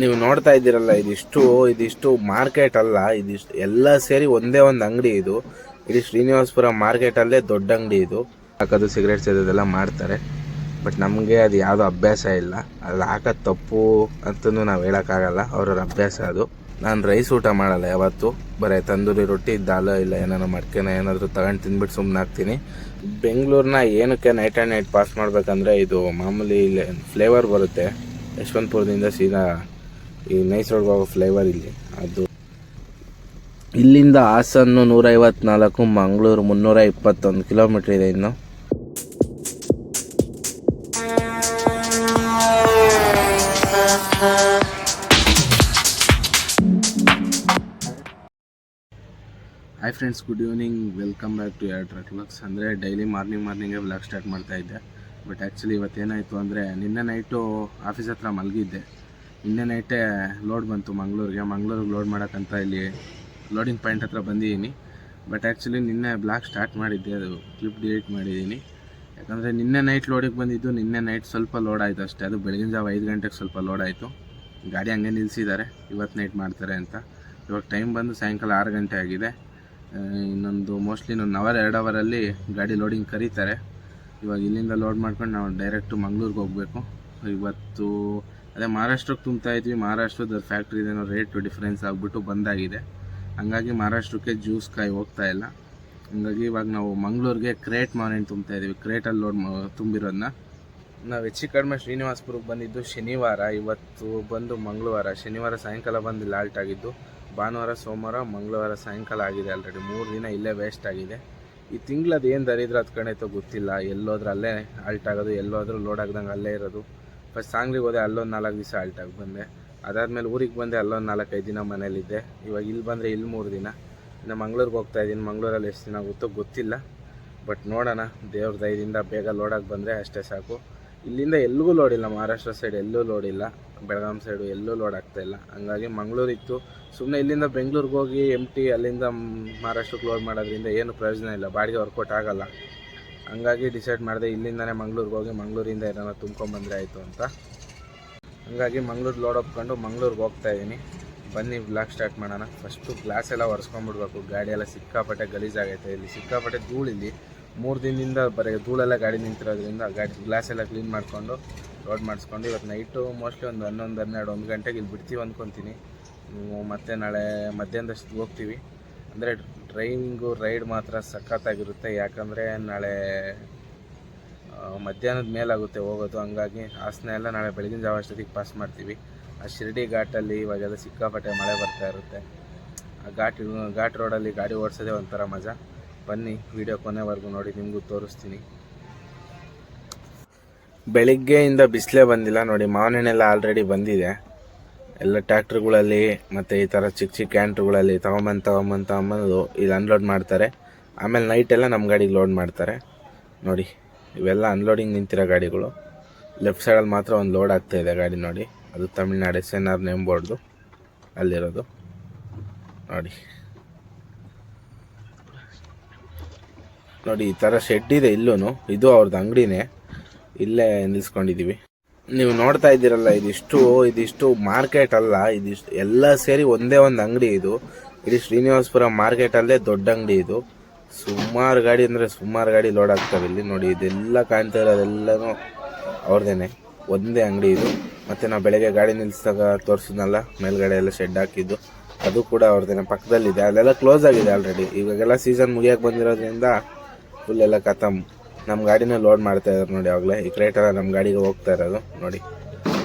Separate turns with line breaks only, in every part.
ನೀವು ನೋಡ್ತಾ ಇದ್ದೀರಲ್ಲ, ಇದಿಷ್ಟು ಮಾರ್ಕೆಟ್ ಅಲ್ಲ, ಇದಿಷ್ಟು ಎಲ್ಲ ಸೇರಿ ಒಂದೇ ಒಂದು ಅಂಗಡಿ. ಇದು ಇಡೀ ಶ್ರೀನಿವಾಸಪುರ ಮಾರ್ಕೆಟ್ ಅಲ್ಲೇ ದೊಡ್ಡ ಅಂಗಡಿ. ಇದು ಹಾಕೋದು ಸಿಗರೇಟ್ಸ್ ಇದೆಲ್ಲ ಮಾಡ್ತಾರೆ. ಬಟ್ ನಮಗೆ ಅದು ಯಾವುದೋ ಅಭ್ಯಾಸ ಇಲ್ಲ. ಅದು ಹಾಕೋದು ತಪ್ಪು ಅಂತಲೂ ನಾವು ಹೇಳೋಕ್ಕಾಗಲ್ಲ, ಅವ್ರವ್ರ ಅಭ್ಯಾಸ ಅದು. ನಾನು ರೈಸ್ ಊಟ ಮಾಡಲ್ಲ ಯಾವತ್ತು, ಬರೀ ತಂದೂರಿ ರೊಟ್ಟಿ ದಾಲ್ ಇಲ್ಲ ಏನಾರು ಮಡ್ಕೆನ ಏನಾದರೂ ತಗೊಂಡು ತಿಂದ್ಬಿಟ್ಟು ಸುಮ್ಮನೆ ಆಗ್ತೀನಿ. ಬೆಂಗಳೂರನ್ನ ಏನಕ್ಕೆ ನೈಟ್ ಆ್ಯಂಡ್ ನೈಟ್ ಪಾಸ್ ಮಾಡಬೇಕಂದ್ರೆ, ಇದು ಮಾಮೂಲಿ ಫ್ಲೇವರ್ ಬರುತ್ತೆ ಯಶವಂತಪುರದಿಂದ ಸೀದಾ ಈ ನೈಸ್ ರೋಡ್ಗೆ ಹೋಗೋ ಫ್ಲೇವರ್ ಇಲ್ಲಿ. ಅದು ಇಲ್ಲಿಂದ ಹಾಸನ್ನು 154, ಮಂಗಳೂರು 321 ಕಿಲೋಮೀಟ್ರ್ ಇದೆ. ಇನ್ನು hi friends, good evening, welcome back to your truck vlogs. ಅಂದರೆ ಡೈಲಿ ಮಾರ್ನಿಂಗೇ ವ್ಲಾಗ್ ಸ್ಟಾರ್ಟ್ ಮಾಡ್ತಾಯಿದ್ದೆ. ಬಟ್ ಆ್ಯಕ್ಚುಲಿ ಇವತ್ತೇನಾಯಿತು ಅಂದರೆ, ನಿನ್ನೆ ನೈಟು ಆಫೀಸ್ ಹತ್ರ ಮಲಗಿದ್ದೆ. ನಿನ್ನೆ ನೈಟೇ ಲೋಡ್ ಬಂತು ಮಂಗಳೂರಿಗೆ ಲೋಡ್ ಮಾಡೋಕ್ಕಂತ ಇಲ್ಲಿ ಲೋಡಿಂಗ್ ಪಾಯಿಂಟ್ ಹತ್ರ ಬಂದಿದ್ದೀನಿ. ಬಟ್ ಆ್ಯಕ್ಚುಲಿ ನಿನ್ನೆ ಬ್ಲಾಗ್ ಸ್ಟಾರ್ಟ್ ಮಾಡಿದ್ದೆ, ಅದು ಕ್ಲಿಪ್ ಡಿಲೀಟ್ ಮಾಡಿದ್ದೀನಿ. ಯಾಕಂದರೆ ನಿನ್ನೆ ನೈಟ್ ಲೋಡಿಗೆ ಬಂದಿದ್ದು, ನಿನ್ನೆ ನೈಟ್ ಸ್ವಲ್ಪ ಲೋಡ್ ಆಯಿತು ಅಷ್ಟೇ. ಅದು ಬೆಳಗಿನ ಜಾವ 5 ಗಂಟೆಗೆ ಸ್ವಲ್ಪ ಲೋಡ್ ಆಯಿತು. ಗಾಡಿ ಹಂಗೆ ನಿಲ್ಲಿಸಿದ್ದಾರೆ, ಇವತ್ತು ನೈಟ್ ಮಾಡ್ತಾರೆ ಅಂತ. ಇವಾಗ ಟೈಮ್ ಬಂದು ಸಾಯಂಕಾಲ 6 ಗಂಟೆ ಆಗಿದೆ. ಇನ್ನೊಂದು ಮೋಸ್ಟ್ಲಿ 1 ಅವರ್ 2 ಅವರಲ್ಲಿ ಗಾಡಿ ಲೋಡಿಂಗ್ ಕರೀತಾರೆ. ಇವಾಗ ಇಲ್ಲಿಂದ ಲೋಡ್ ಮಾಡ್ಕೊಂಡು ನಾವು ಡೈರೆಕ್ಟು ಮಂಗಳೂರಿಗೆ ಹೋಗಬೇಕು. ಇವತ್ತು ಅದೇ ಮಹಾರಾಷ್ಟ್ರಕ್ಕೆ ತುಂಬ್ತಾ ಇದ್ವಿ. ಮಹಾರಾಷ್ಟ್ರದ ಫ್ಯಾಕ್ಟ್ರಿದೇನೋ ರೇಟು ಡಿಫ್ರೆನ್ಸ್ ಆಗಿಬಿಟ್ಟು ಬಂದಾಗಿದೆ. ಹಂಗಾಗಿ ಮಹಾರಾಷ್ಟ್ರಕ್ಕೆ ಜ್ಯೂಸ್ ಕಾಯಿ ಹೋಗ್ತಾ ಇಲ್ಲ. ಹಂಗಾಗಿ ಇವಾಗ ನಾವು ಮಂಗಳೂರಿಗೆ ಕ್ರೇಟ್ ಮಾವಿನ ತುಂಬ್ತಾ ಇದ್ದೀವಿ. ಕ್ರೇಟಲ್ಲಿ ಲೋಡ್ ತುಂಬಿರೋದನ್ನ ನಾವು ಹೆಚ್ಚು ಕಡಿಮೆ ಶ್ರೀನಿವಾಸಪುರಕ್ಕೆ ಬಂದಿದ್ದು ಶನಿವಾರ, ಇವತ್ತು ಬಂದು ಮಂಗಳವಾರ. ಶನಿವಾರ ಸಾಯಂಕಾಲ ಬಂದು ಇಲ್ಲಿ ಆಲ್ಟ್ ಆಗಿದ್ದು. ಭಾನುವಾರ, ಸೋಮವಾರ, ಮಂಗಳವಾರ ಸಾಯಂಕಾಲ ಆಗಿದೆ. ಆಲ್ರೆಡಿ 3 ದಿನ ಇಲ್ಲೇ ವೇಸ್ಟ್ ಆಗಿದೆ. ಈ ತಿಂಗಳದು ಏನು ದರಿದ್ರ ಅದು ಕಣೈತೋ ಗೊತ್ತಿಲ್ಲ. ಎಲ್ಲೋದ್ರೂ ಅಲ್ಲೇ ಆಲ್ಟ್ ಆಗೋದು, ಎಲ್ಲೋದ್ರೂ ಲೋಡ್ ಆಗ್ದಂಗೆ ಅಲ್ಲೇ ಇರೋದು. ಫಸ್ಟ್ ಸಾಂಗ್ಲಿಗೆ ಹೋದೆ, ಅಲ್ಲೊಂದು 4 ದಿವಸ ಆಲ್ಟ್ ಆಗಿ ಬಂದೆ. ಅದಾದಮೇಲೆ ಊರಿಗೆ ಬಂದೆ, ಅಲ್ಲೊಂದು 4-5 ದಿನ ಮನೇಲಿದ್ದೆ. ಇವಾಗ ಇಲ್ಲಿ ಬಂದರೆ ಇಲ್ಲಿ 3 ದಿನ. ಇನ್ನು ಮಂಗಳೂರಿಗೆ ಹೋಗ್ತಾಯಿದ್ದೀನಿ. ಮಂಗಳೂರಲ್ಲಿ ಎಷ್ಟು ದಿನ ಆಗುತ್ತೋ ಗೊತ್ತಿಲ್ಲ. ಬಟ್ ನೋಡೋಣ, ದೇವ್ರ ದಯದಿಂದ ಬೇಗ ಲೋಡಾಗಿ ಬಂದರೆ ಅಷ್ಟೇ ಸಾಕು. ಇಲ್ಲಿಂದ ಎಲ್ಲಿಗೂ ಲೋಡಿಲ್ಲ, ಮಹಾರಾಷ್ಟ್ರ ಸೈಡ್ ಎಲ್ಲೂ ಲೋಡಿಲ್ಲ, ಬೆಳಗಾಂ ಸೈಡು ಎಲ್ಲೂ ಲೋಡ್ ಆಗ್ತಾಯಿಲ್ಲ. ಹಂಗಾಗಿ ಮಂಗಳೂರಿತ್ತು. ಸುಮ್ಮನೆ ಇಲ್ಲಿಂದ ಬೆಂಗಳೂರಿಗೆ ಹೋಗಿ ಎಂಟಿ ಅಲ್ಲಿಂದ ಮಹಾರಾಷ್ಟ್ರಕ್ಕೆ ಲೋಡ್ ಮಾಡೋದ್ರಿಂದ ಏನು ಪ್ರಯೋಜನ ಇಲ್ಲ, ಬಾಡಿಗೆ ವರ್ಕೌಟ್ ಆಗೋಲ್ಲ. ಹಂಗಾಗಿ ಡಿಸೈಡ್ ಮಾಡಿದೆ ಇಲ್ಲಿಂದನೇ ಮಂಗಳೂರಿಗೆ ಹೋಗಿ ಮಂಗಳೂರಿಂದ ಏನಾರ ತುಂಬ್ಕೊಂಬಂದರೆ ಆಯಿತು ಅಂತ. ಹಂಗಾಗಿ ಮಂಗಳೂರು ಲೋಡ್ ಒಪ್ಕೊಂಡು ಮಂಗಳೂರಿಗೆ ಹೋಗ್ತಾಯಿದ್ದೀನಿ. ಬನ್ನಿ ಬ್ಲಾಗ್ ಸ್ಟಾರ್ಟ್ ಮಾಡೋಣ. ಫಸ್ಟು ಗ್ಲಾಸ್ ಎಲ್ಲ ಒರೆಸ್ಕೊಂಡ್ಬಿಡ್ಬೇಕು. ಗಾಡಿ ಎಲ್ಲ ಸಿಕ್ಕಾಪಟ್ಟೆ ಗಲೀಜಾಗೈತೆ. ಇಲ್ಲಿ ಸಿಕ್ಕಾಪಟ್ಟೆ ಧೂಳಿಲ್ಲಿ 3 ದಿನದಿಂದ ಬರೀ ಧೂಳೆಲ್ಲ ಗಾಡಿ ನಿಂತಿರೋದ್ರಿಂದ ಗಾಡಿ ಗ್ಲಾಸ್ ಎಲ್ಲ ಕ್ಲೀನ್ ಮಾಡಿಕೊಂಡು ಲೋಡ್ ಮಾಡಿಸ್ಕೊಂಡು ಇವತ್ತು ನೈಟು ಮೋಸ್ಟ್ಲಿ ಒಂದು 11-12 ಗಂಟೆಗೆ ಇಲ್ಲಿ ಬಿಡ್ತೀವಿ ಅಂದ್ಕೊತೀನಿ. ಮತ್ತು ನಾಳೆ ಮಧ್ಯಾಹ್ನದಷ್ಟು ಹೋಗ್ತೀವಿ. ಅಂದರೆ ಡ್ರೈವಿಂಗು ರೈಡ್ ಮಾತ್ರ ಸಖತ್ತಾಗಿರುತ್ತೆ. ಯಾಕಂದರೆ ನಾಳೆ ಮಧ್ಯಾಹ್ನದ ಮೇಲಾಗುತ್ತೆ ಹೋಗೋದು. ಹಂಗಾಗಿ ಹಾಸನ ಎಲ್ಲ ನಾಳೆ ಬೆಳಗಿನ ಜಾವ ಅಷ್ಟೊತ್ತಿಗೆ ಪಾಸ್ ಮಾಡ್ತೀವಿ. ಆ ಶಿರ್ಡಿ ಘಾಟಲ್ಲಿ ಇವಾಗೆಲ್ಲ ಸಿಕ್ಕಾಪಟ್ಟೆ ಮಳೆ ಬರ್ತಾ ಇರುತ್ತೆ. ಆ ಘಾಟ್ ರೋಡಲ್ಲಿ ಗಾಡಿ ಓಡಿಸೋದೇ ಒಂಥರ ಮಜಾ. ಬನ್ನಿ ವಿಡಿಯೋ ಕೊನೆವರೆಗೂ ನೋಡಿ, ನಿಮಗೂ ತೋರಿಸ್ತೀನಿ. ಬೆಳಿಗ್ಗೆಯಿಂದ ಬಿಸಿಲೇ ಬಂದಿಲ್ಲ ನೋಡಿ. ಮಾವಿನೆಲ್ಲ ಆಲ್ರೆಡಿ ಬಂದಿದೆ. ಎಲ್ಲ ಟ್ಯಾಕ್ಟ್ರುಗಳಲ್ಲಿ ಮತ್ತು ಈ ಥರ ಚಿಕ್ಕ ಚಿಕ್ಕ ಕ್ಯಾಂಟ್ರುಗಳಲ್ಲಿ ತಗೊಂಬಂದು ಇದು ಅನ್ಲೋಡ್ ಮಾಡ್ತಾರೆ. ಆಮೇಲೆ ನೈಟೆಲ್ಲ ನಮ್ಮ ಗಾಡಿಗೆ ಲೋಡ್ ಮಾಡ್ತಾರೆ. ನೋಡಿ, ಇವೆಲ್ಲ ಅನ್ಲೋಡಿಂಗ್ ನಿಂತಿರೋ ಗಾಡಿಗಳು. ಲೆಫ್ಟ್ ಸೈಡಲ್ಲಿ ಮಾತ್ರ ಒಂದು ಲೋಡ್ ಆಗ್ತಾಯಿದೆ ಗಾಡಿ ನೋಡಿ. ಅದು ತಮಿಳ್ನಾಡು SNR ನೇಮ್ ಬೋರ್ಡ್ದು ಅಲ್ಲಿರೋದು ನೋಡಿ. ಈ ಥರ ಶೆಡ್ ಇದೆ ಇಲ್ಲೂ. ಇದು ಅವ್ರದ್ದು ಅಂಗಡಿನೇ, ಇಲ್ಲೇ ನಿಲ್ಸ್ಕೊಂಡಿದ್ದೀವಿ. ನೀವು ನೋಡ್ತಾ ಇದ್ದೀರಲ್ಲ, ಇದಿಷ್ಟು ಮಾರ್ಕೆಟ್ ಅಲ್ಲ, ಇದಿಷ್ಟು ಎಲ್ಲ ಸೇರಿ ಒಂದೇ ಒಂದು ಅಂಗಡಿ. ಇದು ಇಡೀ ಶ್ರೀನಿವಾಸಪುರ ಮಾರ್ಕೆಟಲ್ಲೇ ದೊಡ್ಡ ಅಂಗಡಿ. ಇದು ಸುಮಾರು ಗಾಡಿ ಅಂದರೆ ಸುಮಾರು ಗಾಡಿ ಲೋಡ್ ಆಗ್ತವೆ ಇಲ್ಲಿ ನೋಡಿ. ಇದೆಲ್ಲ ಕಾಣ್ತಾ ಇರೋದೆಲ್ಲನೂ ಅವ್ರದ್ದೇನೆ, ಒಂದೇ ಅಂಗಡಿ ಇದು. ಮತ್ತು ನಾವು ಬೆಳಗ್ಗೆ ಗಾಡಿ ನಿಲ್ಲಿಸಿದಾಗ ತೋರಿಸಿದ್ನಲ್ಲ, ಮೇಲ್ಗಡೆ ಎಲ್ಲ ಶೆಡ್ ಹಾಕಿದ್ದು, ಅದು ಕೂಡ ಅವ್ರದ್ದೇನೆ, ಪಕ್ಕದಲ್ಲಿದೆ. ಅಲ್ಲೆಲ್ಲ ಕ್ಲೋಸ್ ಆಗಿದೆ ಆಲ್ರೆಡಿ. ಇವಾಗೆಲ್ಲ ಸೀಸನ್ ಮುಗಿಯೋಕೆ ಬಂದಿರೋದ್ರಿಂದ ಫುಲ್ ಎಲ್ಲ ಖತಮ್. ನಮ್ಮ ಗಾಡಿನ ಲೋಡ್ ಮಾಡ್ತಾ ಇದ್ದಾರೆ ನೋಡಿ. ಆವಾಗಲೇ ಈ ಕ್ರೇಟೆಲ್ಲ ನಮ್ಮ ಗಾಡಿಗೆ ಹೋಗ್ತಾ ಇರೋದು ನೋಡಿ.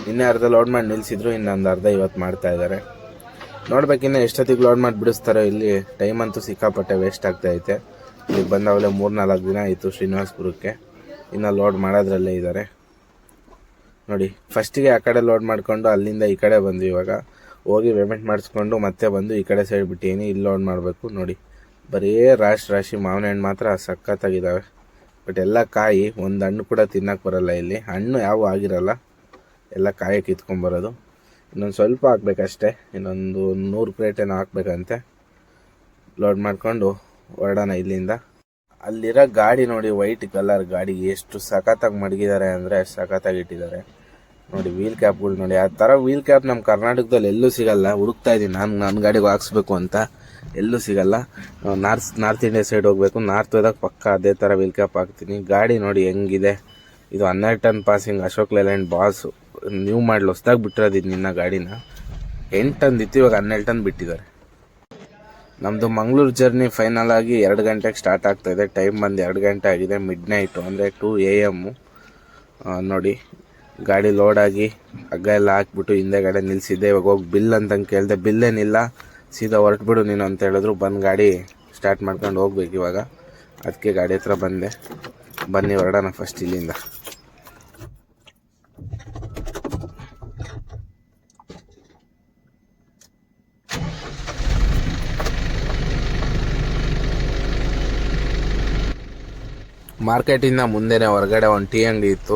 ಇನ್ನೇ ಅರ್ಧ ಲೋಡ್ ಮಾಡಿ ನಿಲ್ಲಿಸಿದ್ರು, ಇನ್ನೊಂದು ಅರ್ಧ ಇವತ್ತು ಮಾಡ್ತಾ ಇದ್ದಾರೆ. ನೋಡ್ಬೇಕಿನ್ನ ಎಷ್ಟೊತ್ತಿಗೆ ಲೋಡ್ ಮಾಡಿ ಬಿಡಿಸ್ತಾರೋ. ಇಲ್ಲಿ ಟೈಮ್ ಅಂತೂ ಸಿಕ್ಕಾಪಟ್ಟೆ ವೇಸ್ಟ್ ಆಗ್ತಾಯಿದೆ. ಇಲ್ಲಿಗೆ ಬಂದಾಗಲೇ 3-4 ದಿನ ಆಯಿತು ಶ್ರೀನಿವಾಸಪುರಕ್ಕೆ. ಇನ್ನು ಲೋಡ್ ಮಾಡೋದ್ರಲ್ಲೇ ಇದ್ದಾರೆ ನೋಡಿ. ಫಸ್ಟಿಗೆ ಆ ಕಡೆ ಲೋಡ್ ಮಾಡಿಕೊಂಡು ಅಲ್ಲಿಂದ ಈ ಕಡೆ ಬಂದು ಇವಾಗ ಹೋಗಿ ಪೇಮೆಂಟ್ ಮಾಡಿಸ್ಕೊಂಡು ಮತ್ತೆ ಬಂದು ಈ ಕಡೆ ಸೈಡ್ ಬಿಟ್ಟಿದ್ದೀನಿ. ಇಲ್ಲಿ ಲೋಡ್ ಮಾಡಬೇಕು ನೋಡಿ. ಬರೀ ರಾಶಿ ಮಾವಿನ ಹಣ್ಣು ಮಾತ್ರ ಸಖತ್ತಾಗಿದ್ದಾವೆ. ಬಟ್ ಎಲ್ಲ ಕಾಯಿ, ಒಂದು ಹಣ್ಣು ಕೂಡ ತಿನ್ನೋಕ್ಕೆ ಬರೋಲ್ಲ ಇಲ್ಲಿ. ಹಣ್ಣು ಯಾವ ಆಗಿರಲ್ಲ, ಎಲ್ಲ ಕಾಯಿ ಕಿತ್ಕೊಂಬರೋದು. ಇನ್ನೊಂದು ಸ್ವಲ್ಪ ಹಾಕ್ಬೇಕಷ್ಟೇ, ಇನ್ನೊಂದು 100 ಕ್ರೇಟೇನೋ ಹಾಕ್ಬೇಕಂತೆ. ಲೋಡ್ ಮಾಡಿಕೊಂಡು ಹೊರಡೋಣ ಇಲ್ಲಿಂದ. ಅಲ್ಲಿರೋ ಗಾಡಿ ನೋಡಿ, ವೈಟ್ ಕಲರ್ ಗಾಡಿ ಎಷ್ಟು ಸಖತ್ತಾಗಿ ಮಡಗಿದ್ದಾರೆ ಅಂದರೆ ಸಖತ್ತಾಗಿ ಇಟ್ಟಿದ್ದಾರೆ. ನೋಡಿ ವೀಲ್ ಕ್ಯಾಪ್ಗಳು ನೋಡಿ, ಆ ಥರ ವೀಲ್ ಕ್ಯಾಪ್ ನಮ್ಮ ಕರ್ನಾಟಕದಲ್ಲಿ ಎಲ್ಲೂ ಸಿಗಲ್ಲ. ಹುಡುಕ್ತಾ ಇದ್ದೀನಿ ನಾನು ನನ್ನ ಗಾಡಿಗೆ ಹಾಕ್ಸ್ಬೇಕು ಅಂತ, ಎಲ್ಲೂ ಸಿಗಲ್ಲ. ನಾರ್ತ್ ಇಂಡಿಯಾ ಸೈಡ್ ಹೋಗ್ಬೇಕು, ನಾರ್ತ್ ಹೋದಾಗ ಪಕ್ಕ ಅದೇ ಥರ ವೀಲ್ ಕ್ಯಾಪ್ ಹಾಕ್ತೀನಿ. ಗಾಡಿ ನೋಡಿ ಹೆಂಗಿದೆ, ಇದು 12 ton passing Ashok Leyland boss, new model ಹೊಸ್ದಾಗಿ ಬಿಟ್ಟಿರೋದು ನಿನ್ನ ಗಾಡಿನ. 8 ಟನ್ ಇತ್ತು, ಇವಾಗ 12 ಟನ್ ಬಿಟ್ಟಿದ್ದಾರೆ. ನಮ್ಮದು ಮಂಗಳೂರು ಜರ್ನಿ ಫೈನಲ್ ಆಗಿ 2 ಗಂಟೆಗೆ ಸ್ಟಾರ್ಟ್ ಆಗ್ತಾಯಿದೆ. ಟೈಮ್ ಬಂದು 2 ಗಂಟೆ ಆಗಿದೆ, ಮಿಡ್ ನೈಟು ಅಂದರೆ 2 AM. ನೋಡಿ ಗಾಡಿ ಲೋಡಾಗಿ ಹಗ್ಗ ಎಲ್ಲ ಹಾಕ್ಬಿಟ್ಟು ಹಿಂದೆಗಡೆ ನಿಲ್ಲಿಸಿದ್ದೆ. ಇವಾಗ ಹೋಗಿ ಬಿಲ್ ಅಂತಂಗೆ ಕೇಳಿದೆ, ಬಿಲ್ಲೇನಿಲ್ಲ, ಸೀದಾ ಹೊರಟ್ಬಿಡು ನೀನು ಅಂತ ಹೇಳಿದ್ರು. ಬಂದು ಗಾಡಿ ಸ್ಟಾರ್ಟ್ ಮಾಡ್ಕೊಂಡು ಹೋಗ್ಬೇಕು ಇವಾಗ. ಅದಕ್ಕೆ ಗಾಡಿ ಹತ್ರ ಬಂದೆ. ಬನ್ನಿ ಹೊರಡೋಣ ಫಸ್ಟ್ ಇಲ್ಲಿಂದ. ಮಾರ್ಕೆಟಿಂದ ಮುಂದೆನೇ ಹೊರಗಡೆ ಒಂದು ಟೀ ಅಂಗಡಿ ಇತ್ತು.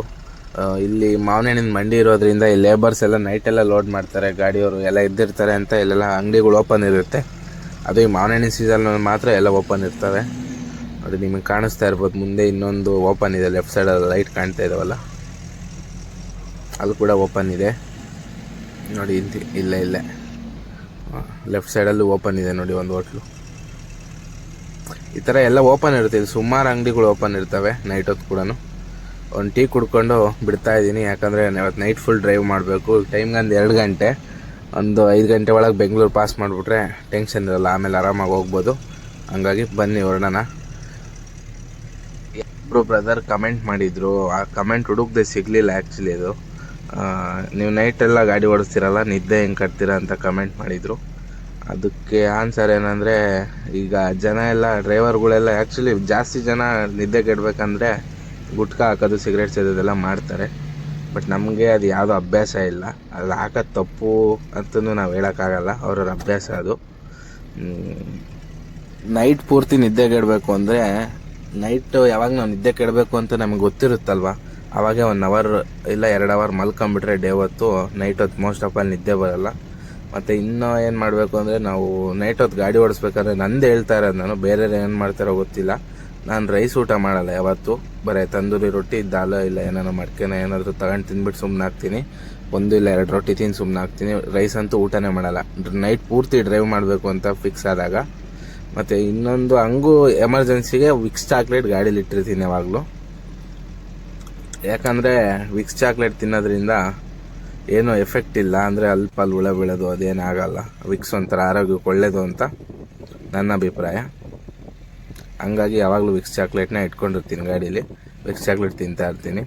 ಇಲ್ಲಿ ಮಾವಿನ ಹಣ್ಣಿನ ಮಂಡಿ ಇರೋದ್ರಿಂದ ಈ ಲೇಬರ್ಸ್ ಎಲ್ಲ ನೈಟೆಲ್ಲ ಲೋಡ್ ಮಾಡ್ತಾರೆ, ಗಾಡಿಯವರು ಎಲ್ಲ ಇದ್ದಿರ್ತಾರೆ ಅಂತ ಇಲ್ಲೆಲ್ಲ ಅಂಗಡಿಗಳು ಓಪನ್ ಇರುತ್ತೆ. ಅದು ಈ ಮಾವಿನ ಹಣ್ಣಿನ ಸೀಸನ್ನಲ್ಲಿ ಮಾತ್ರ ಎಲ್ಲ ಓಪನ್ ಇರ್ತವೆ. ನೋಡಿ ನಿಮಗೆ ಕಾಣಿಸ್ತಾ ಇರ್ಬೋದು, ಮುಂದೆ ಇನ್ನೊಂದು ಓಪನ್ ಇದೆ, ಲೆಫ್ಟ್ ಸೈಡಲ್ಲಿ ಲೈಟ್ ಕಾಣ್ತಾ ಇದಾವಲ್ಲ, ಅದು ಕೂಡ ಓಪನ್ ಇದೆ ನೋಡಿ. ಇಲ್ಲೇ ಲೆಫ್ಟ್ ಸೈಡಲ್ಲೂ ಓಪನ್ ಇದೆ ನೋಡಿ ಒಂದು ಹೋಟ್ಲು. ಈ ಥರ ಎಲ್ಲ ಓಪನ್ ಇರುತ್ತೆ, ಇಲ್ಲಿ ಸುಮಾರು ಅಂಗಡಿಗಳು ಓಪನ್ ಇರ್ತವೆ ನೈಟ್ ಹೊತ್ತು ಕೂಡ. ಒಂದು ಟೀ ಕುಡ್ಕೊಂಡು ಬಿಡ್ತಾ ಇದ್ದೀನಿ, ಯಾಕಂದರೆ ಇವತ್ತು ನೈಟ್ ಫುಲ್ ಡ್ರೈವ್ ಮಾಡಬೇಕು. ಟೈಮ್ಗೆ ಒಂದು 2 ಗಂಟೆ, ಒಂದು 5 ಗಂಟೆ ಒಳಗೆ ಬೆಂಗಳೂರು ಪಾಸ್ ಮಾಡಿಬಿಟ್ರೆ ಟೆನ್ಷನ್ ಇರಲ್ಲ, ಆಮೇಲೆ ಆರಾಮಾಗಿ ಹೋಗ್ಬೋದು. ಹಂಗಾಗಿ ಬನ್ನಿ ಹೊರಡೋಣ. ಇಬ್ಬರು ಬ್ರದರ್ ಕಮೆಂಟ್ ಮಾಡಿದರು, ಆ ಕಮೆಂಟ್ ಹುಡುಕ್ದೆ ಸಿಗಲಿಲ್ಲ ಆ್ಯಕ್ಚುಲಿ. ಅದು ನೀವು ನೈಟೆಲ್ಲ ಗಾಡಿ ಓಡಿಸ್ತೀರಲ್ಲ, ನಿದ್ದೆ ಹೆಂಗೆ ಕಟ್ತೀರಾ ಅಂತ ಕಮೆಂಟ್ ಮಾಡಿದರು. ಅದಕ್ಕೆ ಆನ್ಸರ್ ಏನಂದರೆ, ಈಗ ಜನ ಎಲ್ಲ ಡ್ರೈವರ್ಗಳೆಲ್ಲ ಆ್ಯಕ್ಚುಲಿ ಜಾಸ್ತಿ ಜನ ನಿದ್ದೆ ಕೆಡಬೇಕಂದ್ರೆ ಗುಟ್ಕಾ ಹಾಕೋದು, ಸಿಗರೇಟ್ ಸೇದೋದೆಲ್ಲ ಮಾಡ್ತಾರೆ. ಬಟ್ ನಮಗೆ ಅದು ಯಾವುದೋ ಅಭ್ಯಾಸ ಇಲ್ಲ. ಅದು ಹಾಕೋದು ತಪ್ಪು ಅಂತಲೂ ನಾವು ಹೇಳೋಕ್ಕಾಗಲ್ಲ, ಅವ್ರವ್ರ ಅಭ್ಯಾಸ ಅದು. ನೈಟ್ ಪೂರ್ತಿ ನಿದ್ದೆ ಕೆಡಬೇಕು ಅಂದರೆ, ನೈಟು ಯಾವಾಗ ನಾವು ನಿದ್ದೆ ಕೆಡಬೇಕು ಅಂತ ನಮಗೆ ಗೊತ್ತಿರುತ್ತಲ್ವ, ಆವಾಗೇ 1 ಅವರ್ ಇಲ್ಲ 2 ಅವರ್ ಮಲ್ಕೊಂಬಿಟ್ರೆ ಡೇ ಹೊತ್ತು, ನೈಟ್ ಹೊತ್ತು ಮೋಸ್ಟ್ ಆಫ್ ಆಲ್ ನಿದ್ದೆ ಬರೋಲ್ಲ. ಮತ್ತು ಇನ್ನೂ ಏನು ಮಾಡಬೇಕು ಅಂದರೆ, ನಾವು ನೈಟ್ ಹೊತ್ತು ಗಾಡಿ ಓಡಿಸ್ಬೇಕಾದ್ರೆ ನಂದು ಹೇಳ್ತಾ ಇರೋದು ನಾನು, ಬೇರೆ ಏನು ಮಾಡ್ತಾರೋ ಗೊತ್ತಿಲ್ಲ. ನಾನು ರೈಸ್ ಊಟ ಮಾಡಲ್ಲ ಯಾವತ್ತು, ಬರೀ ತಂದೂರಿ ರೊಟ್ಟಿ, ದಾಲು ಇಲ್ಲ ಏನಾರು ಮಡ್ಕೆನ ಏನಾದರೂ ತಗೊಂಡು ತಿಂದ್ಬಿಟ್ಟು ಸುಮ್ಮನೆ ಆಗ್ತೀನಿ. 1 ಇಲ್ಲ 2 ರೊಟ್ಟಿ ತಿಂದು ಸುಮ್ಮನೆ ಆಗ್ತೀನಿ. ರೈಸ್ ಅಂತೂ ಊಟನೇ ಮಾಡಲ್ಲ. ನೈಟ್ ಪೂರ್ತಿ ಡ್ರೈವ್ ಮಾಡಬೇಕು ಅಂತ ಫಿಕ್ಸ್ ಆದಾಗ. ಮತ್ತು ಇನ್ನೊಂದು ಹಂಗೂ ಎಮರ್ಜೆನ್ಸಿಗೆ ವಿಕ್ಸ್ ಚಾಕ್ಲೇಟ್ ಗಾಡೀಲಿ ಇಟ್ಟಿರ್ತೀನಿ ಯಾವಾಗಲೂ. ಯಾಕಂದರೆ ವಿಕ್ಸ್ ಚಾಕ್ಲೇಟ್ ತಿನ್ನೋದ್ರಿಂದ ಏನೂ ಎಫೆಕ್ಟ್ ಇಲ್ಲ, ಅಂದರೆ ಅಲ್ಪ ಅಲ್ಲಿ ಹುಳ ಬೀಳೋದು ಅದೇನಾಗಲ್ಲ. ವಿಕ್ಸ್ ಒಂಥರ ಆರೋಗ್ಯಕ್ಕೆ ಒಳ್ಳೆಯದು ಅಂತ ನನ್ನ ಅಭಿಪ್ರಾಯ. ಹಂಗಾಗಿ ಯಾವಾಗಲೂ ವಿಕ್ಸ್ ಚಾಕ್ಲೇಟ್ನ ಇಟ್ಕೊಂಡಿರ್ತೀನಿ ಗಾಡೀಲಿ, ವಿಕ್ಸ್ ಚಾಕ್ಲೇಟ್ ತಿಂತಾ ಇರ್ತೀನಿ.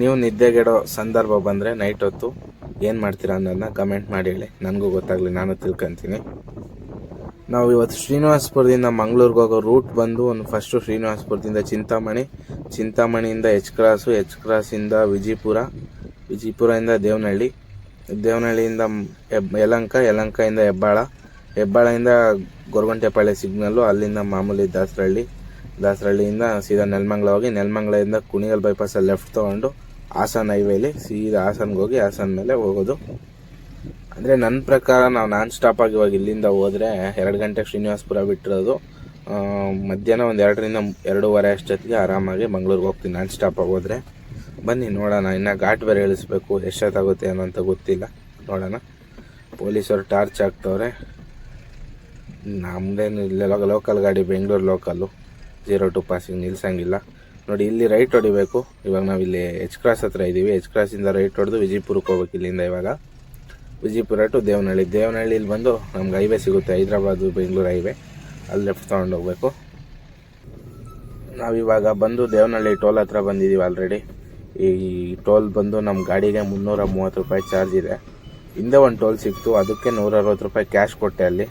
ನೀವು ನಿದ್ದೆಗೆಡೋ ಸಂದರ್ಭ ಬಂದರೆ ನೈಟ್ ಹೊತ್ತು ಏನು ಮಾಡ್ತೀರಾ ಅನ್ನೋದನ್ನ ಕಮೆಂಟ್ ಮಾಡಿ ಹೇಳಿ, ನನಗೂ ಗೊತ್ತಾಗಲಿ, ನಾನು ತಿಳ್ಕೊತೀನಿ. ನಾವು ಇವತ್ತು ಶ್ರೀನಿವಾಸಪುರದಿಂದ ಮಂಗಳೂರಿಗೆ ಹೋಗೋ ರೂಟ್ ಬಂದು, ಫಸ್ಟು ಶ್ರೀನಿವಾಸಪುರದಿಂದ ಚಿಂತಾಮಣಿಯಿಂದ ಎಚ್ ಕ್ರಾಸಿಂದ ವಿಜಯಪುರದಿಂದ ದೇವನಹಳ್ಳಿಯಿಂದ ಯಲಂಕದಿಂದ ಹೆಬ್ಬಾಳದಿಂದ ಗೊರಗುಂಟೆಪಾಳ್ಯ ಸಿಗ್ನಲ್ಲು, ಅಲ್ಲಿಂದ ಮಾಮೂಲಿ ದಾಸರಹಳ್ಳಿಯಿಂದ ಸೀದಾ ನೆಲಮಂಗಲ ಹೋಗಿ, ನೆಲಮಂಗಲದಿಂದ ಕುಣಿಗಲ್ ಬೈಪಾಸಲ್ಲಿ ಲೆಫ್ಟ್ ತೊಗೊಂಡು ಹಾಸನ ಹೈವೇಲಿ ಸೀದಾ ಹಾಸನ್ಗೆ ಹೋಗಿ ಹಾಸನ ಮೇಲೆ ಹೋಗೋದು. ಅಂದರೆ ನನ್ನ ಪ್ರಕಾರ ನಾವು ನಾನ್ ಸ್ಟಾಪಾಗಿ ಇವಾಗ ಇಲ್ಲಿಂದ ಹೋದರೆ 2 ಗಂಟೆಗೆ ಶ್ರೀನಿವಾಸಪುರ ಬಿಟ್ಟಿರೋದು, ಮಧ್ಯಾಹ್ನ ಒಂದು 2ರಿಂದ 2:15 ಅಷ್ಟೊತ್ತಿಗೆ ಆರಾಮಾಗಿ ಮಂಗಳೂರಿಗೆ ಹೋಗ್ತೀನಿ ನಾನ್ ಸ್ಟಾಪಾಗಿ ಹೋದರೆ. ಬನ್ನಿ ನೋಡೋಣ, ಇನ್ನು ಘಾಟ್ ಬೇರೆ ಇಳಿಸ್ಬೇಕು, ಎಷ್ಟೊತ್ತಾಗುತ್ತೆ ಏನೋ ಅಂತ ಗೊತ್ತಿಲ್ಲ, ನೋಡೋಣ. ಪೊಲೀಸರು ಟಾರ್ಚ್ ಹಾಕ್ತವ್ರೆ. ನಮ್ಮದೇನು ಇಲ್ಲೇ ಲೋಕಲ್ ಗಾಡಿ, ಬೆಂಗಳೂರು ಲೋಕಲ್ಲು, 02 ಪಾಸಿಂಗ್ ನಿಲ್ಸಂಗಿಲ್ಲ. ನೋಡಿ ಇಲ್ಲಿ ರೈಟ್ ಹೊಡಿಬೇಕು. ಇವಾಗ ನಾವು ಇಲ್ಲಿ ಎಚ್ ಕ್ರಾಸ್ ಹತ್ರ ಇದ್ದೀವಿ, ಎಚ್ ಕ್ರಾಸಿಂದ ರೈಟ್ ಹೊಡೆದು ವಿಜಯಪುರಕ್ಕೆ ಹೋಗ್ಬೇಕು. ಇಲ್ಲಿಂದ ಇವಾಗ ವಿಜಯಪುರ ಟು ದೇವನಹಳ್ಳಿಲಿ ಬಂದು ನಮ್ಗೆ ಹೈವೇ ಸಿಗುತ್ತೆ, ಹೈದ್ರಾಬಾದು ಬೆಂಗಳೂರು ಹೈವೇ, ಅಲ್ಲಿ ಲೆಫ್ಟ್ ತೊಗೊಂಡು ಹೋಗ್ಬೇಕು. ನಾವಿವಾಗ ಬಂದು ದೇವನಹಳ್ಳಿ ಟೋಲ್ ಹತ್ರ ಬಂದಿದ್ದೀವಿ ಆಲ್ರೆಡಿ. ಈ ಟೋಲ್ ಬಂದು ನಮ್ಮ ಗಾಡಿಗೆ 330 ರೂಪಾಯಿ ಚಾರ್ಜ್ ಇದೆ. ಹಿಂದೆ ಒಂದು ಟೋಲ್ ಸಿಕ್ತು, ಅದಕ್ಕೆ 160 ರೂಪಾಯಿ ಕ್ಯಾಶ್ ಕೊಟ್ಟೆ. ಅಲ್ಲಿ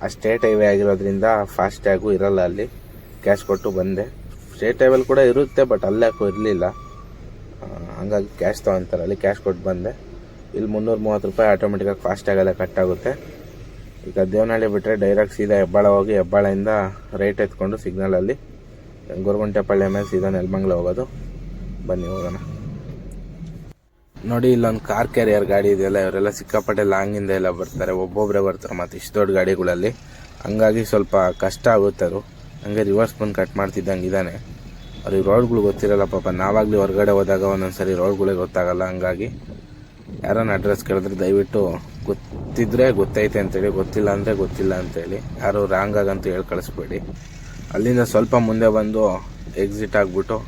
ಆ ಸ್ಟೇಟ್ ಹೈವೇ ಆಗಿರೋದ್ರಿಂದ ಫಾಸ್ಟ್ಯಾಗು ಇರಲ್ಲ, ಅಲ್ಲಿ ಕ್ಯಾಶ್ ಕೊಟ್ಟು ಬಂದೆ. ಸ್ಟೇಟ್ ಹೈವೇಲಿ ಕೂಡ ಇರುತ್ತೆ, ಬಟ್ ಅಲ್ಲಾಕೂ ಇರಲಿಲ್ಲ, ಹಂಗಾಗಿ ಕ್ಯಾಶ್ ತೊಗೊತಾರೆ, ಅಲ್ಲಿ ಕ್ಯಾಶ್ ಕೊಟ್ಟು ಬಂದೆ. ಇಲ್ಲಿ 330 ರೂಪಾಯಿ ಆಟೋಮೆಟಿಕಾಗಿ ಫಾಸ್ಟ್ಯಾಗೆಲ್ಲ ಕಟ್ಟಾಗುತ್ತೆ. ಈಗ ದೇವನಹಳ್ಳಿ ಬಿಟ್ಟರೆ ಡೈರೆಕ್ಟ್ ಸೀದಾ ಹೆಬ್ಬಾಳ ಹೋಗಿ, ಹೆಬ್ಬಾಳೆಯಿಂದ ರೈಟ್ ಎತ್ಕೊಂಡು ಸಿಗ್ನಲಲ್ಲಿ ಗೊರಗುಂಟೆಪಾಳ್ಯ ಮೇಲೆ ಸೀದಾ ನೆಲಮಂಗಲ ಹೋಗೋದು. ಬನ್ನಿ ಹೋಗೋಣ. ನೋಡಿ ಇಲ್ಲೊಂದು ಕಾರ್ ಕ್ಯಾರಿಯರ್ ಗಾಡಿ ಇದೆಯಲ್ಲ, ಇವರೆಲ್ಲ ಸಿಕ್ಕಾಪಟ್ಟೆ ಲಾಂಗಿಂದ ಎಲ್ಲ ಬರ್ತಾರೆ, ಒಬ್ಬೊಬ್ಬರೇ ಬರ್ತಾರೆ, ಮತ್ತು ಇಷ್ಟು ದೊಡ್ಡ ಗಾಡಿಗಳಲ್ಲಿ. ಹಂಗಾಗಿ ಸ್ವಲ್ಪ ಕಷ್ಟ ಆಗುತ್ತೆ ಅದು. ಹಂಗೆ ರಿವರ್ಸ್ ಬಂದು ಕಟ್ ಮಾಡ್ತಿದ್ದಂಗೆ ಇದ್ದಾನೆ. ಅವ್ರಿಗೆ ರೋಡ್ಗಳು ಗೊತ್ತಿರಲ್ಲ ಪಾಪ. ನಾವಾಗಲಿ ಹೊರಗಡೆ ಹೋದಾಗ ಒಂದೊಂದ್ಸರಿ ರೋಡ್ಗಳೇ ಗೊತ್ತಾಗಲ್ಲ. ಹಂಗಾಗಿ ಯಾರನ್ನ ಅಡ್ರೆಸ್ ಕೇಳಿದ್ರೆ ದಯವಿಟ್ಟು ಗೊತ್ತಿದ್ರೆ ಗೊತ್ತೈತೆ ಅಂತೇಳಿ, ಗೊತ್ತಿಲ್ಲ ಅಂದರೆ ಗೊತ್ತಿಲ್ಲ ಅಂತೇಳಿ. ಯಾರು ರಾಂಗ್ ಆಗಂತೂ ಹೇಳಿ ಕಳಿಸ್ಬೇಡಿ. ಅಲ್ಲಿಂದ ಸ್ವಲ್ಪ ಮುಂದೆ ಬಂದು ಎಕ್ಸಿಟ್ ಆಗಿಬಿಟ್ಟು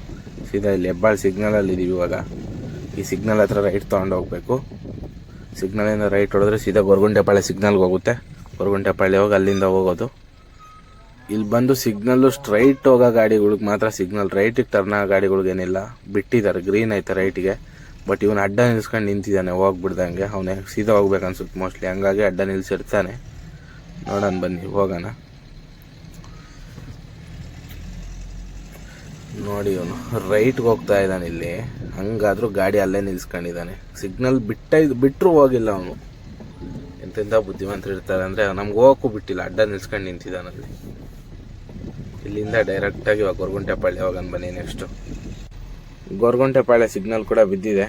ಸೀದಾ ಇಲ್ಲಿ ಹೆಬ್ಬಾಳು ಸಿಗ್ನಲಲ್ಲಿ ಇದ್ದೀವಿ. ಇವಾಗ ಈ ಸಿಗ್ನಲ್ ಹತ್ರ ರೈಟ್ ತೊಗೊಂಡು ಹೋಗಬೇಕು. ಸಿಗ್ನಲಿಂದ ರೈಟ್ ಹೊಡೆದ್ರೆ ಸೀದಾ ಗೊರಗುಂಟೆಪಾಳ್ಯ ಸಿಗ್ನಲ್ಗೆ ಹೋಗುತ್ತೆ. ಗೊರಗುಂಟೆಪಾಳ್ಯ ಹೋಗಿ ಅಲ್ಲಿಂದ ಹೋಗೋದು. ಇಲ್ಲಿ ಬಂದು ಸಿಗ್ನಲ್ಲು ಸ್ಟ್ರೈಟ್ ಹೋಗೋ ಗಾಡಿಗಳಿಗೆ ಮಾತ್ರ ಸಿಗ್ನಲ್, ರೈಟಿಗೆ ಟರ್ನ್ ಆಗೋ ಗಾಡಿಗಳಿಗೇನಿಲ್ಲ, ಬಿಟ್ಟಿದ್ದಾರೆ. ಗ್ರೀನ್ ಐತೆ ರೈಟಿಗೆ. ಬಟ್ ಇವನು ಅಡ್ಡ ನಿಲ್ಸ್ಕೊಂಡು ನಿಂತಿದ್ದಾನೆ ಹೋಗ್ಬಿಡ್ದಂಗೆ. ಅವನೇ ಸೀದಾ ಹೋಗ್ಬೇಕು ಅನ್ಸುತ್ತೆ ಮೋಸ್ಟ್ಲಿ, ಹಂಗಾಗಿ ಅಡ್ಡ ನಿಲ್ಸಿರ್ತಾನೆ. ನೋಡೋಣ ಬನ್ನಿ ಹೋಗೋಣ. ನೋಡಿ ಇವನು ರೈಟ್ಗೆ ಹೋಗ್ತಾ ಇದ್ದಾನೆ ಇಲ್ಲಿ, ಹಂಗಾದ್ರೂ ಗಾಡಿ ಅಲ್ಲೇ ನಿಲ್ಸ್ಕೊಂಡಿದ್ದಾನೆ. ಸಿಗ್ನಲ್ ಬಿಟ್ಟರು ಹೋಗಿಲ್ಲ ಅವನು. ಎಂತೆಂಥ ಬುದ್ಧಿವಂತರು ಇರ್ತಾರೆ ಅಂದರೆ ನಮ್ಗೆ ಹೋಗೋಕ್ಕೂ ಬಿಟ್ಟಿಲ್ಲ, ಅಡ್ಡ ನಿಲ್ಸ್ಕೊಂಡು ನಿಂತಿದ್ದಾನಲ್ಲಿ. ಇಲ್ಲಿಂದ ಡೈರೆಕ್ಟಾಗಿ ಇವಾಗ ಗೊರಗುಂಟೆಪಾಳ್ಯ ಹೋಗೋಣ ಬನ್ನಿ. ನೆಕ್ಸ್ಟು ಗೊರಗುಂಟೆಪಾಳ್ಯ ಸಿಗ್ನಲ್ ಕೂಡ ಬಿದ್ದಿದೆ.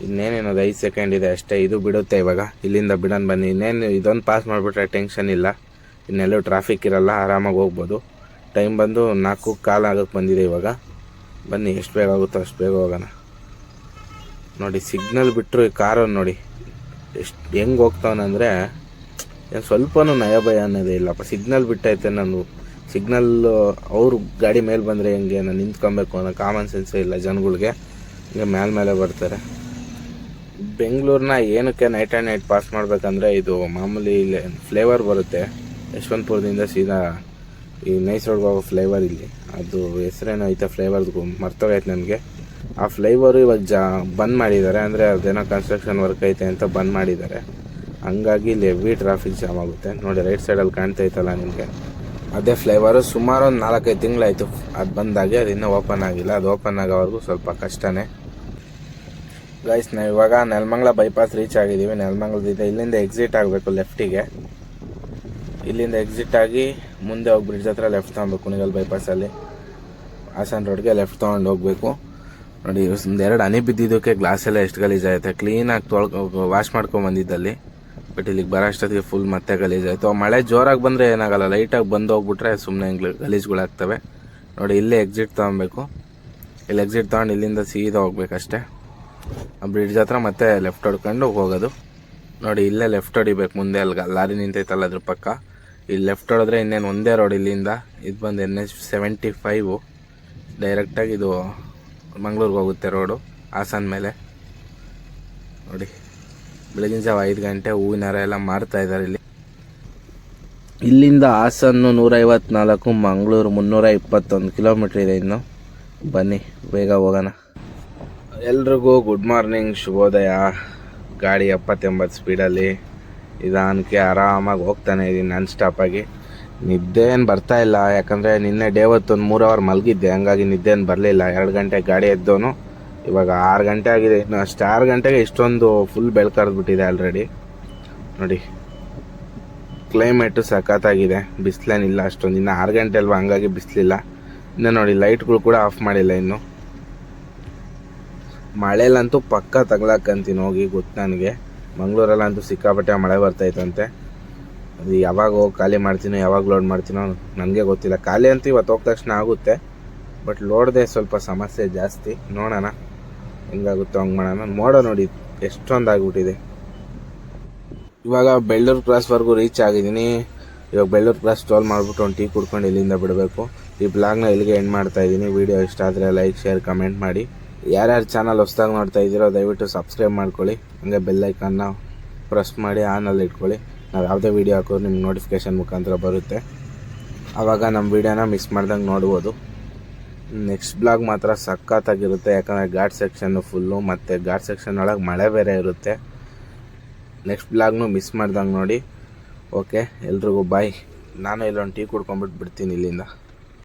ಇನ್ನೇನೇನದು 5 ಸೆಕೆಂಡ್ ಇದೆ ಅಷ್ಟೇ, ಇದು ಬಿಡುತ್ತೆ ಇವಾಗ. ಇಲ್ಲಿಂದ ಬಿಡೋಣ ಬನ್ನಿ. ಇನ್ನೇನು ಇದೊಂದು ಪಾಸ್ ಮಾಡಿಬಿಟ್ರೆ ಟೆನ್ಷನ್ ಇಲ್ಲ, ಇನ್ನೆಲ್ಲೂ ಟ್ರಾಫಿಕ್ ಇರಲ್ಲ, ಆರಾಮಾಗಿ ಹೋಗ್ಬೋದು. ಟೈಮ್ ಬಂದು 4:15 ಆಗೋಕ್ಕೆ ಬಂದಿದೆ ಇವಾಗ. ಬನ್ನಿ ಎಷ್ಟು ಬೇಗ ಆಗುತ್ತೋ ಅಷ್ಟು ಬೇಗ ಹೋಗೋಣ. ನೋಡಿ ಸಿಗ್ನಲ್ ಬಿಟ್ಟರು ಈ ಕಾರನ್ನು ನೋಡಿ ಎಷ್ಟು ಹೆಂಗೆ ಹೋಗ್ತಾವನಂದರೆ ಏನು ಸ್ವಲ್ಪನೂ ನಯ ಭಯ ಅನ್ನೋದೇ ಇಲ್ಲಪ್ಪ. ಸಿಗ್ನಲ್ ಬಿಟ್ಟೈತೆ, ನಾನು ಸಿಗ್ನಲ್ ಅವರು ಗಾಡಿ ಮೇಲೆ ಬಂದರೆ ಹೆಂಗೆ ನಾನು ನಿಂತ್ಕೊಬೇಕು ಅನ್ನೋ ಕಾಮನ್ ಸೆನ್ಸೇ ಇಲ್ಲ ಜನಗಳಿಗೆ. ಹಿಂಗೆ ಮೇಲೆ ಬರ್ತಾರೆ. ಬೆಂಗಳೂರನ್ನ ಏನಕ್ಕೆ ನೈಟ್ ಆ್ಯಂಡ್ ನೈಟ್ ಪಾಸ್ ಮಾಡಬೇಕಂದ್ರೆ ಇದು ಮಾಮೂಲಿ ಇಲ್ಲಿ ಫ್ಲೇವರ್ ಬರುತ್ತೆ ಯಶವಂತಪುರದಿಂದ ಸೀದಾ ಈ ನೈಸ್ ರೋಡ್ಗೆ ಹೋಗೋ ಫ್ಲೇವರ್. ಇಲ್ಲಿ ಅದು ಹೆಸರೇನೋ ಐತೆ ಫ್ಲೇವರ್ದು, ಮರ್ತೋಗೈತೆ ನನಗೆ. ಆ ಫ್ಲೇವರು ಇವಾಗ ಬಂದ್ ಮಾಡಿದ್ದಾರೆ, ಅಂದರೆ ಅದೇನೋ ಕನ್ಸ್ಟ್ರಕ್ಷನ್ ವರ್ಕ್ ಐತೆ ಅಂತ ಬಂದ್ ಮಾಡಿದ್ದಾರೆ. ಹಂಗಾಗಿ ಇಲ್ಲಿ ಹೆವಿ ಟ್ರಾಫಿಕ್ ಜಾಮ್ ಆಗುತ್ತೆ. ನೋಡಿ ರೈಟ್ ಸೈಡಲ್ಲಿ ಕಾಣ್ತೈತಲ್ಲ ನಿಮಗೆ, ಅದೇ ಫ್ಲೇವರು. ಸುಮಾರು ಒಂದು 4-5 ತಿಂಗಳಾಯಿತು ಅದು ಬಂದಾಗಿ, ಅದು ಇನ್ನೂ ಓಪನ್ ಆಗಿಲ್ಲ. ಅದು ಓಪನ್ ಆಗೋವರೆಗೂ ಸ್ವಲ್ಪ ಕಷ್ಟನೇ ಗೈಸ್. ನಾವು ಇವಾಗ ನೆಲಮಂಗಲ ಬೈಪಾಸ್ ರೀಚ್ ಆಗಿದ್ದೀವಿ. ನೆಲಮಂಗಲದಿಂದ ಇಲ್ಲಿಂದ ಎಕ್ಸಿಟ್ ಆಗಬೇಕು ಲೆಫ್ಟಿಗೆ. ಇಲ್ಲಿಂದ ಎಕ್ಸಿಟ್ ಆಗಿ ಮುಂದೆ ಹೋಗಿ ಬ್ರಿಡ್ಜ್ ಹತ್ರ ಲೆಫ್ಟ್ ತೊಗೊಬೇಕು. ಕುಣಿಗಲ್ ಬೈಪಾಸಲ್ಲಿ ಹಾಸನ ರೋಡ್ಗೆ ಲೆಫ್ಟ್ ತೊಗೊಂಡು ಹೋಗಬೇಕು. ನೋಡಿ ಒಂದೆರಡು ಹನಿ ಬಿದ್ದಿದ್ದಕ್ಕೆ ಗ್ಲಾಸ್ ಎಲ್ಲ ಎಷ್ಟು ಗಲೀಜಾಯಿತು. ಕ್ಲೀನಾಗಿ ವಾಶ್ ಮಾಡ್ಕೊಂಬಂದಿದ್ದಲ್ಲಿ, ಬಟ್ ಇಲ್ಲಿಗೆ ಬರೋ ಅಷ್ಟೊತ್ತಿಗೆ ಫುಲ್ ಮತ್ತೆ ಗಲೀಜಾಯಿತು. ಮಳೆ ಜೋರಾಗಿ ಬಂದರೆ ಏನಾಗಲ್ಲ, ಲೈಟಾಗಿ ಬಂದು ಹೋಗ್ಬಿಟ್ರೆ ಸುಮ್ಮನೆ ಗಲೀಜುಗಳಾಗ್ತವೆ. ನೋಡಿ ಇಲ್ಲೇ ಎಕ್ಸಿಟ್ ತೊಗೊಬೇಕು. ಇಲ್ಲಿ ಎಕ್ಸಿಟ್ ತೊಗೊಂಡು ಇಲ್ಲಿಂದ ಸೀದಾ ಹೋಗ್ಬೇಕಷ್ಟೇ. ಬ್ರಿಡ್ಜ್ ಹತ್ರ ಮತ್ತೆ ಲೆಫ್ಟ್ ಹೊಡ್ಕೊಂಡು ಹೋಗೋದು. ನೋಡಿ ಇಲ್ಲೇ ಲೆಫ್ಟ್ ಹೊಡಿಬೇಕು. ಮುಂದೆ ಅಲ್ಲಿ ಲಾರಿ ನಿಂತೈತಲ್ಲ ಅದ್ರ ಪಕ್ಕ. ಇಲ್ಲಿ ಲೆಫ್ಟ್ ಹೊಡೆದ್ರೆ ಇನ್ನೇನು ಒಂದೇ ರೋಡ್. ಇಲ್ಲಿಂದ ಇದು ಬಂದು NH75 ಡೈರೆಕ್ಟಾಗಿ ಇದು ಮಂಗಳೂರಿಗೆ ಹೋಗುತ್ತೆ ರೋಡು, ಹಾಸನ ಮೇಲೆ. ನೋಡಿ ಬೆಳಗಿನ ಜಾವ 5 ಗಂಟೆ ಹೂವಿನ ಹಾರ ಎಲ್ಲ ಮಾರ್ತಾ ಇದ್ದಾರೆ ಇಲ್ಲಿ. ಇಲ್ಲಿಂದ ಹಾಸನ 154, ಮಂಗಳೂರು 321 ಕಿಲೋಮೀಟ್ರ್ ಇದೆ ಇನ್ನು. ಬನ್ನಿ ಬೇಗ ಹೋಗೋಣ. ಎಲ್ರಿಗೂ ಗುಡ್ ಮಾರ್ನಿಂಗ್, ಶುಭೋದಯ. ಗಾಡಿ 70-80 ಸ್ಪೀಡಲ್ಲಿ ನಿಧಾನಕ್ಕೆ ಆರಾಮಾಗಿ ಹೋಗ್ತಾನೆ ಇದ್ದೀನಿ ನಾನ್ ಸ್ಟಾಪಾಗಿ. ನಿದ್ದೆ ಏನು ಬರ್ತಾ ಇಲ್ಲ, ಯಾಕಂದರೆ ನಿನ್ನೆ ಡೇ ಹೊತ್ತು ಒಂದು 3 ಅವರ್ ಮಲಗಿದ್ದೆ, ಹಂಗಾಗಿ ನಿದ್ದೆ ಏನು ಬರಲಿಲ್ಲ. 2 ಗಂಟೆ ಗಾಡಿ ಎದ್ದೋನು. ಇವಾಗ 6 ಗಂಟೆ ಆಗಿದೆ. ಇನ್ನು ಅಷ್ಟು 6 ಗಂಟೆಗೆ ಇಷ್ಟೊಂದು ಫುಲ್ ಬೆಳ್ಕರ್ದ್ಬಿಟ್ಟಿದೆ ಆಲ್ರೆಡಿ. ನೋಡಿ ಕ್ಲೈಮೇಟು ಸಖತ್ತಾಗಿದೆ, ಬಿಸಿಲೇನಿಲ್ಲ ಅಷ್ಟೊಂದು. ಇನ್ನು 6 ಗಂಟೆ ಅಲ್ವಾ, ಹಂಗಾಗಿ ಬಿಸಿಲಿಲ್ಲ. ಇನ್ನು ನೋಡಿ ಲೈಟ್ಗಳು ಕೂಡ ಆಫ್ ಮಾಡಿಲ್ಲ ಇನ್ನು. ಮಳೆಲಂತೂ ಪಕ್ಕ ತಗ್ಲಾಕಂತೀನಿ ಹೋಗಿ, ಗೊತ್ತು ನನಗೆ. ಮಂಗಳೂರಲ್ಲಂತೂ ಸಿಕ್ಕಾಪಟ್ಟೆ ಮಳೆ ಬರ್ತೈತಂತೆ. ಅದು ಯಾವಾಗ ಹೋಗಿ ಖಾಲಿ ಮಾಡ್ತೀನೋ ಯಾವಾಗ ಲೋಡ್ ಮಾಡ್ತೀನೋ ನನಗೆ ಗೊತ್ತಿಲ್ಲ. ಖಾಲಿ ಅಂತೂ ಇವತ್ತು ಹೋದ ತಕ್ಷಣ ಆಗುತ್ತೆ, ಬಟ್ ಲೋಡ್ದೆ ಸ್ವಲ್ಪ ಸಮಸ್ಯೆ ಜಾಸ್ತಿ. ನೋಡೋಣ ಹೆಂಗಾಗುತ್ತೋ ಹಂಗೆ ಮಾಡೋಣ. ಮೋಡ ನೋಡಿ ಎಷ್ಟೊಂದು ಆಗಿಬಿಟ್ಟಿದೆ. ಇವಾಗ ಬೆಳ್ಳೂರು ಕ್ರಾಸ್ವರೆಗೂ ರೀಚ್ ಆಗಿದ್ದೀನಿ. ಇವಾಗ ಬೆಳ್ಳೂರು ಕ್ರಾಸ್ ಟೋಲ್ ಮಾಡಿಬಿಟ್ಟು ಒಂದು ಟೀ ಕುಡ್ಕೊಂಡು ಇಲ್ಲಿಂದ ಬಿಡಬೇಕು. ಈ ಬ್ಲಾಗ್ನ ಇಲ್ಲಿಗೆ ಎಂಡ್ ಮಾಡ್ತಾಯಿದ್ದೀನಿ. ವಿಡಿಯೋ ಇಷ್ಟ ಆದರೆ ಲೈಕ್, ಶೇರ್, ಕಮೆಂಟ್ ಮಾಡಿ. ಯಾರ್ಯಾರು ಚಾನಲ್ ಹೊಸ್ದಾಗಿ ನೋಡ್ತಾ ಇದ್ದೀರೋ ದಯವಿಟ್ಟು ಸಬ್ಸ್ಕ್ರೈಬ್ ಮಾಡ್ಕೊಳ್ಳಿ. ಹಾಗೆ ಬೆಲ್ಲೈಕನ್ನ ಪ್ರೆಸ್ ಮಾಡಿ ಆನಲ್ಲಿ ಇಟ್ಕೊಳ್ಳಿ. ನಾವು ಯಾವುದೇ ವೀಡಿಯೋ ಹಾಕೋದು ನಿಮ್ಗೆ ನೋಟಿಫಿಕೇಷನ್ ಮುಖಾಂತರ ಬರುತ್ತೆ. ಆವಾಗ ನಮ್ಮ ವೀಡಿಯೋನ ಮಿಸ್ ಮಾಡ್ದಂಗೆ ನೋಡ್ಬೋದು. ನೆಕ್ಸ್ಟ್ ಬ್ಲಾಗ್ ಮಾತ್ರ ಸಖತ್ತಾಗಿರುತ್ತೆ, ಯಾಕಂದರೆ ಘಾಟ್ ಸೆಕ್ಷನ್ನು ಫುಲ್ಲು, ಮತ್ತು ಘಾಟ್ ಸೆಕ್ಷನ್ ಒಳಗೆ ಮಳೆ ಬೇರೆ ಇರುತ್ತೆ. ನೆಕ್ಸ್ಟ್ ಬ್ಲಾಗ್ನು ಮಿಸ್ ಮಾಡ್ದಂಗೆ ನೋಡಿ. ಓಕೆ, ಎಲ್ರಿಗೂ ಬಾಯ್. ನಾನು ಇಲ್ಲೊಂದು ಟೀ ಕುಡ್ಕೊಂಬಿಟ್ಟು ಬಿಡ್ತೀನಿ ಇಲ್ಲಿಂದ.